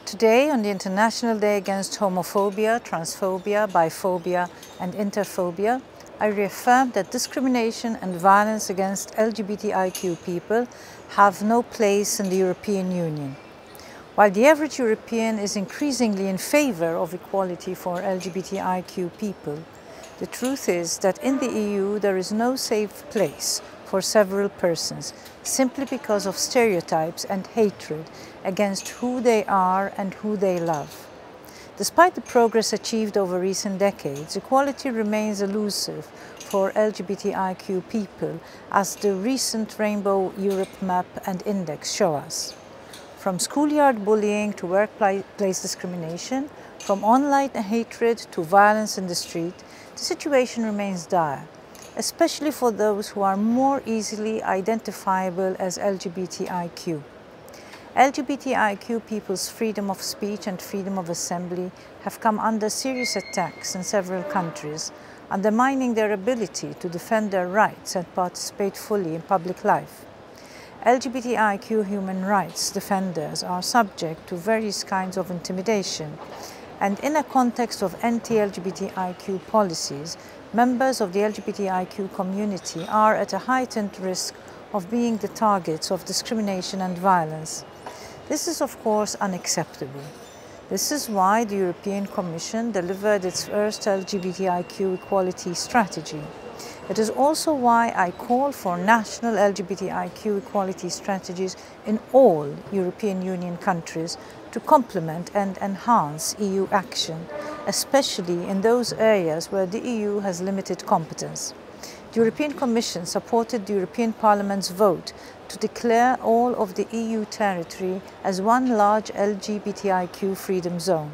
Today, on the International Day Against Homophobia, Transphobia, Biphobia and Interphobia, I reaffirm that discrimination and violence against LGBTIQ people have no place in the European Union. While the average European is increasingly in favor of equality for LGBTIQ people, the truth is that in the EU there is no safe place for several persons simply because of stereotypes and hatred against who they are and who they love. Despite the progress achieved over recent decades, equality remains elusive for LGBTIQ people, as the recent Rainbow Europe map and index show us. From schoolyard bullying to workplace discrimination, from online hatred to violence in the street, the situation remains dire, especially for those who are more easily identifiable as LGBTIQ. LGBTIQ people's freedom of speech and freedom of assembly have come under serious attacks in several countries, undermining their ability to defend their rights and participate fully in public life. LGBTIQ human rights defenders are subject to various kinds of intimidation, and in a context of anti-LGBTIQ policies, members of the LGBTIQ community are at a heightened risk of being the targets of discrimination and violence. This is, of course, unacceptable. This is why the European Commission delivered its first LGBTIQ equality strategy. It is also why I call for national LGBTIQ equality strategies in all European Union countries to complement and enhance EU action, especially in those areas where the EU has limited competence. The European Commission supported the European Parliament's vote to declare all of the EU territory as one large LGBTIQ freedom zone.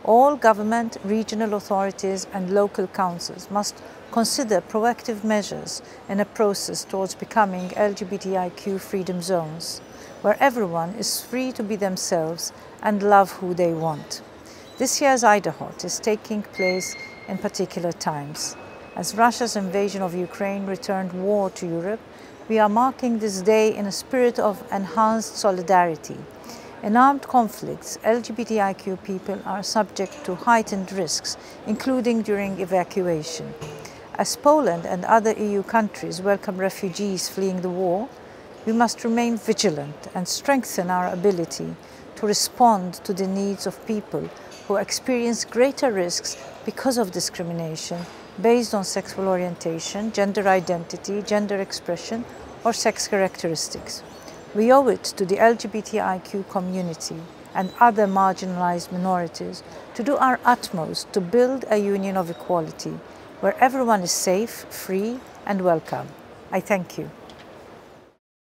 All government, regional authorities and local councils must consider proactive measures in a process towards becoming LGBTIQ freedom zones, where everyone is free to be themselves and love who they want. This year's IDAHOT is taking place in particular times. As Russia's invasion of Ukraine returned war to Europe, we are marking this day in a spirit of enhanced solidarity. In armed conflicts, LGBTIQ people are subject to heightened risks, including during evacuation. As Poland and other EU countries welcome refugees fleeing the war, we must remain vigilant and strengthen our ability to respond to the needs of people who experience greater risks because of discrimination based on sexual orientation, gender identity, gender expression, or sex characteristics. We owe it to the LGBTIQ community and other marginalized minorities to do our utmost to build a union of equality where everyone is safe, free, and welcome. I thank you.